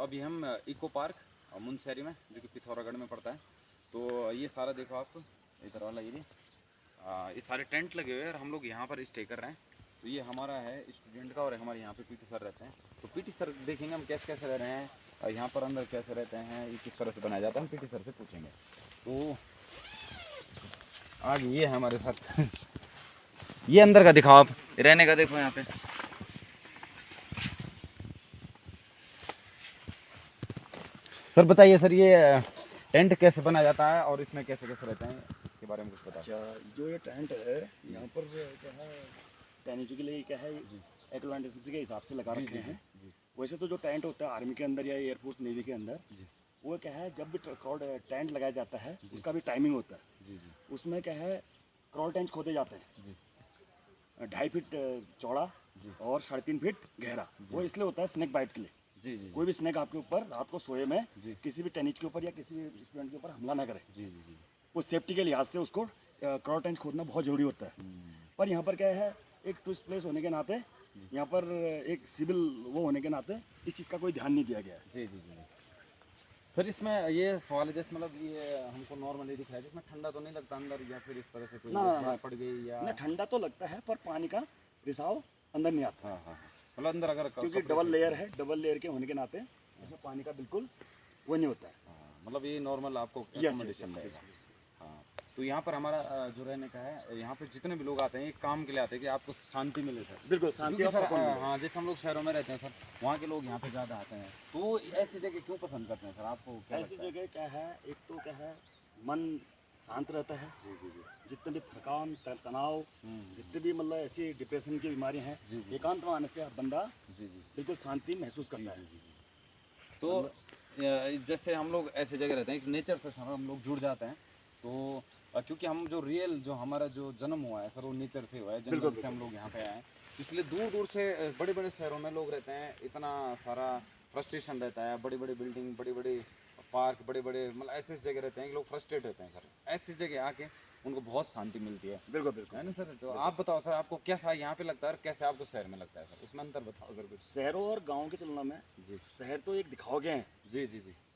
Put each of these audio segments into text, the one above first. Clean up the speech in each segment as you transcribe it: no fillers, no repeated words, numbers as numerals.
अभी हम eco park Munsiyari में, जो कि पिथौरागढ़ में पड़ता है। तो ये सारा देखो आप, इधर वाला ये सारे टेंट लगे हुए हैं और हम लोग यहाँ पर स्टे कर रहे हैं। तो ये हमारा है स्टूडेंट का, और हमारे यहाँ पे पीटी सर रहते हैं। तो पीटी सर देखेंगे हम कैसे कैसे रह रहे हैं और यहाँ पर अंदर कैसे रहते हैं, ये किस तरह से बनाया जाता है, हम पीटी सर से पूछेंगे। तो आगे ये है हमारे साथ ये अंदर का दिखाओ आप, रहने का देखो यहाँ पे। सर बताइए सर, ये टेंट कैसे बना जाता है और इसमें कैसे कैसे रहते हैं, इसके बारे में कुछ बताइए। अच्छा, जो ये टेंट है यहाँ पर क्या है, टेनिटी के लिए क्या है, एक्लोमेंटेशन के हिसाब से लगा रखे हैं। वैसे तो जो टेंट होता है आर्मी के अंदर या एयरफोर्स नेवी के अंदर, वो क्या है, जब भी टेंट लगाया जाता है उसका भी टाइमिंग होता है। उसमें क्या है, क्रॉल टेंट खोदे जाते हैं 2.5 फीट चौड़ा और 3.5 फीट गहरा। वो इसलिए होता है स्नेक बाइट के लिए। कोई भी स्नेक आपके ऊपर रात को सोए में किसी भी टेनिस के ऊपर या किसी भी स्टूडेंट के ऊपर हमला ना करे। वो सेफ्टी के लिहाज से उसको क्रॉल टेंट खोदना बहुत ज़रूरी होता है। पर यहाँ पर क्या है, एक टूरिस्ट प्लेस होने के नाते, यहाँ पर एक सिविल वो होने के नाते इस चीज़ का कोई ध्यान नहीं दिया गया है। सर इसमें ये सवाल है, जैसे मतलब ये हमको नॉर्मली दिखाया, जिसमें ठंडा तो नहीं लगता अंदर, या फिर इस तरह से कोई पड़ गई या ना, ठंडा तो लगता है पर पानी का रिसाव अंदर नहीं आता। हाँ, मतलब अंदर अगर क्योंकि डबल लेयर है, डबल लेयर के होने के नाते इसमें पानी का बिल्कुल वो नहीं होता है। मतलब ये नॉर्मल आपको एकोमोडेशन है। हाँ, तो यहाँ पर हमारा जो रहने का है, यहाँ पे जितने भी लोग आते हैं, ये काम के लिए आते हैं कि आपको शांति मिले सर। बिल्कुल शांति और सुकून मिले। हाँ, जैसे हम लोग शहरों में रहते हैं सर, वहाँ के लोग यहाँ पे ज़्यादा आते हैं। तो ऐसी जगह क्यों पसंद करते हैं सर, आपको क्या ऐसी जगह क्या है, एक तो क्या है, मन शांत रहता है। जितने भी थकान तनाव, जितने भी मतलब ऐसी डिप्रेशन की बीमारी हैं, एकांत में आने से बंदा बिल्कुल शांति महसूस करता है। तो जैसे हम लोग ऐसे जगह रहते हैं, नेचर से हम लोग जुड़ जाते हैं। तो क्योंकि हम जो रियल जो हमारा जो जन्म हुआ है सर, वो नेचर से हुआ है, जंगल से हम लोग यहाँ पे आए हैं। इसलिए दूर दूर से बड़े बड़े शहरों में लोग रहते हैं, इतना सारा फ्रस्ट्रेशन रहता है, बड़ी बड़ी बिल्डिंग, बड़ी बड़ी पार्क, बड़े बड़े मतलब ऐसे जगह रहते हैं कि लोग फ्रस्ट्रेट रहते हैं सर। ऐसी जगह आके उनको बहुत शांति मिलती है। बिल्कुल बिल्कुल है ना सर। तो आप बताओ सर, आपको कैसा यहाँ पे लगता है और कैसे आपको शहर में लगता है सर, उसमें अंतर बताओ सर कुछ। शहरों और गाँव की तुलना में शहर तो एक दिखाओगे हैं।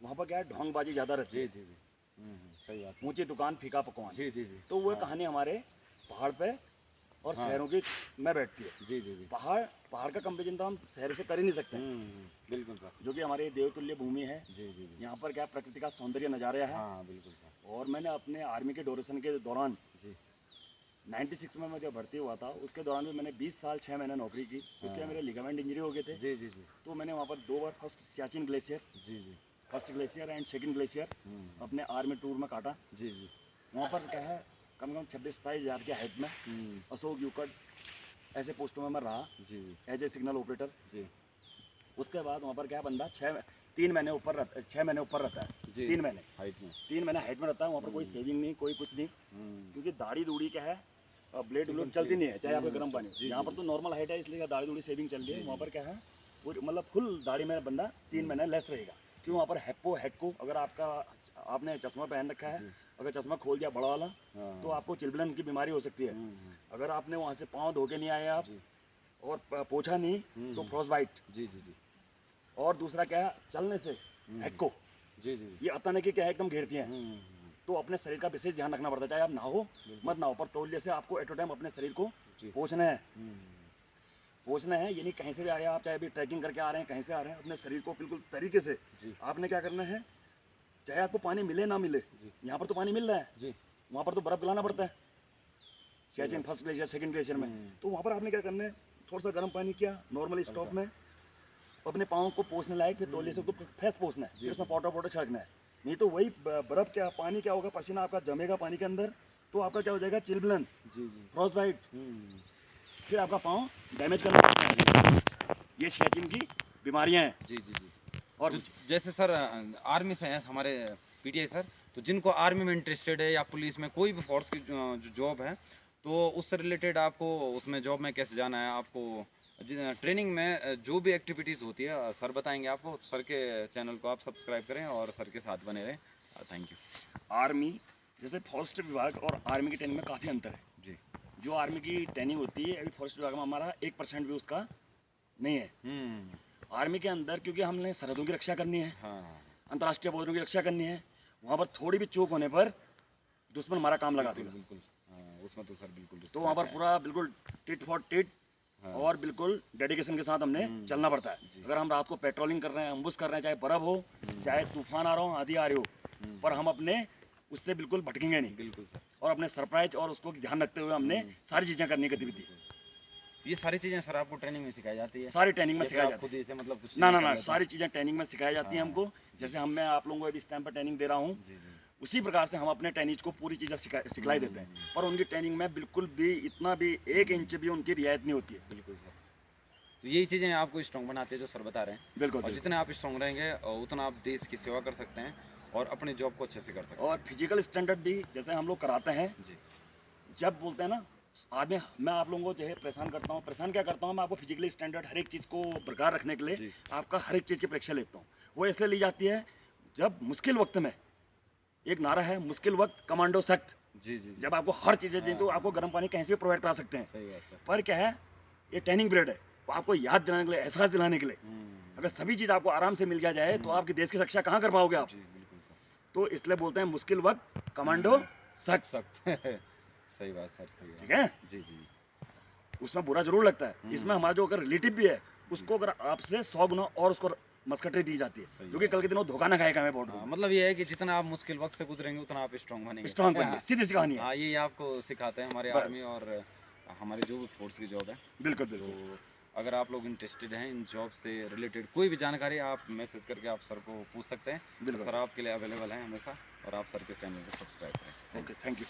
वहाँ पर क्या है, ढोंगबाजी ज़्यादा रहती है। सही बात। ऊंची दुकान फीका पकवान। तो वो कहानी हमारे पहाड़ पे और शहरों की में बैठती है। पहाड़ का कंपेरिजन तो हम शहरों से कर ही नहीं सकते। बिल्कुल सर। जो कि हमारे देवतुल्य भूमि है। यहाँ पर क्या प्रकृति का सौंदर्य नज़ारा है। हाँ बिल्कुल सर। और मैंने अपने आर्मी के ड्यूरेशन के दौरान 96 में मैं जब भर्ती हुआ था, उसके दौरान भी मैंने 20 साल 6 महीने नौकरी की। उसके मेरे लिगामेंट इंजरी हो गए थे। तो मैंने वहाँ पर 2 बार first Siachen glacier, first glacier and second glacier अपने आर्मी टूर में काटा। वहाँ पर क्या है, कम से कम 26-27 हज़ार की हाइट में अशोक यूकट ऐसे पोस्टों में मैं रहा एज ए सिग्नल ऑपरेटर। उसके बाद वहाँ पर क्या है, बंदा 6 महीने ऊपर रहता है, 6 महीने ऊपर रहता है। 3 महीने हाइट में रहता है। वहाँ पर कोई सेविंग नहीं, कोई कुछ नहीं। क्योंकि दाढ़ी दूढ़ी क्या है, ब्लेड चलती नहीं है, चाहे आपका गर्म पानी। यहाँ पर तो नॉर्मल हाइट है, इसलिए दाढ़ी दूढ़ी सेविंग चल रही है। वहाँ पर क्या है, वो मतलब फुल दाढ़ी में बंदा 3 महीने लेस रहेगा। क्यों, वहाँ पर हेडको अगर आपने चश्मा पहन रखा है, अगर चश्मा खोल दिया बड़ा वाला, तो आपको चिल्बलन की बीमारी हो सकती है। अगर आपने वहाँ से पाँव धो के नहीं आए आप और पोछा नहीं, तो फ्रॉस्ट बाइट। और दूसरा क्या है, चलने से हेडको ये अचानक ही क्या है, एकदम घेरती हैं। तो अपने शरीर का विशेष ध्यान रखना पड़ता है, चाहे आप नहाओ मत नहाओ, पर तौलिए से आपको एट अ टाइम अपने शरीर को पोछना है। ये नहीं कहीं से भी आए आप, चाहे अभी ट्रैकिंग करके आ रहे हैं, कहीं से आ रहे हैं, अपने शरीर को बिल्कुल तरीके से आपने क्या करना है, चाहे आपको पानी मिले ना मिले। यहाँ पर तो पानी मिल रहा है, वहाँ पर तो बर्फ़ पिलाना पड़ता है Siachen first glacier second glacier में। तो वहाँ पर आपने क्या करना है, थोड़ा सा गर्म पानी किया नॉर्मली स्टॉप में, अपने पाँव को पोछने लायक, फिर तौलिए से उसको फ्रेश पोछना है, फिर उसमें पाउडर छिड़कना है। नहीं तो वही बर्फ़ क्या पानी क्या होगा, पसीना आपका जमेगा पानी के अंदर, तो आपका क्या हो जाएगा, चिल्बलन, फ्रॉस्ट बाइट, फिर आपका पाँव डैमेज करना। ये सियाचिन की बीमारियाँ हैं। और जैसे सर आर्मी से हैं हमारे पीटीआई सर, तो जिनको आर्मी में इंटरेस्टेड है या पुलिस में कोई भी फोर्स की जो जॉब है, तो उससे रिलेटेड आपको उसमें जॉब में कैसे जाना है, आपको ट्रेनिंग में जो भी एक्टिविटीज़ होती है सर बताएंगे आपको। सर के चैनल को आप सब्सक्राइब करें और सर के साथ बने रहें। Thank you. आर्मी जैसे फॉरेस्ट विभाग और आर्मी की ट्रेनिंग में काफ़ी अंतर है। जो आर्मी की ट्रेनिंग होती है, अभी फॉरेस्ट विभाग में हमारा 1% भी उसका नहीं है। आर्मी के अंदर क्योंकि हमने सरहदों की रक्षा करनी है, हाँ अंतर्राष्ट्रीय बॉर्डरों की रक्षा करनी है, वहाँ पर थोड़ी भी चूक होने पर दुश्मन हमारा काम लगा देगा। बिल्कुल हाँ, उसमें तो सर बिल्कुल तो वहाँ पर पूरा बिल्कुल टिट फॉर टिट हाँ। और बिल्कुल डेडिकेशन के साथ हमने चलना पड़ता है। अगर हम रात को पेट्रोलिंग कर रहे हैं, अम्बुश कर रहे हैं, चाहे बर्फ हो, चाहे तूफान आ रहा हो, आंधी आ रही हो, पर हम अपने उससे बिल्कुल भटकेंगे नहीं। बिल्कुल सर। और अपने सरप्राइज और उसको ध्यान रखते हुए हमने सारी चीज़ें करने की गतिविधि, ये सारी चीजें सर आपको ट्रेनिंग में सिखाई जाती है? सारी ट्रेनिंग में सिखाई जाती खुद ही से मतलब कुछ है। ना नहीं कर ना लेते? सारी चीज़ें ट्रेनिंग में सिखाई जाती हैं हमको। जैसे मैं आप लोगों को इस टाइम पर ट्रेनिंग दे रहा हूँ, जी जी। उसी प्रकार से हम अपने ट्रेनिज को पूरी चीज़ें सिखलाई देते हैं। पर उनकी ट्रेनिंग में बिल्कुल भी इतना भी 1 इंच भी उनकी रियायत नहीं होती है। बिल्कुल सर। तो यही चीज़ें आपको स्ट्रॉन्ग बनाती है जो सर बता रहे हैं। बिल्कुल। और जितने आप स्ट्रॉन्ग रहेंगे उतना आप देश की सेवा कर सकते हैं और अपनी जॉब को अच्छे से कर सकते हैं। और फिजिकल स्टैंडर्ड भी जैसे हम लोग कराते हैं जी। जब बोलते हैं ना आदमी, मैं आप लोगों को जो है परेशान करता हूँ, परेशान क्या करता हूँ, मैं आपको फिजिकली स्टैंडर्ड हर एक चीज़ को बरकरार रखने के लिए आपका हर एक चीज़ की परीक्षा लेता हूँ। वो इसलिए ली जाती है जब मुश्किल वक्त में, एक नारा है मुश्किल वक्त कमांडो सख्त। जी जी। जब आपको हर चीज़ें दी तो आपको गर्म पानी कहीं से भी प्रोवाइड करा सकते हैं। सही बात सर। पर क्या है, ये ट्रेनिंग पीरियड है, तो आपको याद दिलाने के लिए, एहसास दिलाने के लिए, अगर सभी चीज़ आपको आराम से मिल गया जाए तो आपकी देश की रक्षा कहाँ कर पाओगे आप। जी बिल्कुल सर। तो इसलिए बोलते हैं मुश्किल वक्त कमांडो सख्त। सख्त। सही बात सर, सही बात। ठीक है। जी जी। उसमें बुरा जरूर लगता है, इसमें हमारा जो अगर रिलेटिव भी है उसको अगर आपसे 100 गुना और उसको मस्कटी दी जाती है, क्योंकि कल के दिनों धोखा ना खाएगा हमें बॉर्डर। मतलब ये है कि जितना आप मुश्किल वक्त से गुजरेंगे उतना आप स्ट्रॉन्ग बनेंगे। स्ट्रॉन्ग बनेंगे, सीधी सी कहानी है। हाँ, ये आपको सिखाते हैं हमारे आर्मी और हमारी जो भी फोर्स की जॉब है। बिल्कुल तो बिल्कुल। अगर आप लोग इंटरेस्टेड हैं इन जॉब से रिलेटेड कोई भी जानकारी, आप मैसेज करके आप सर को पूछ सकते हैं। बिल्कुल। सर आपके लिए अवेलेबल हैं हमेशा, और आप सर के चैनल को सब्सक्राइब करें। Okay, thank you.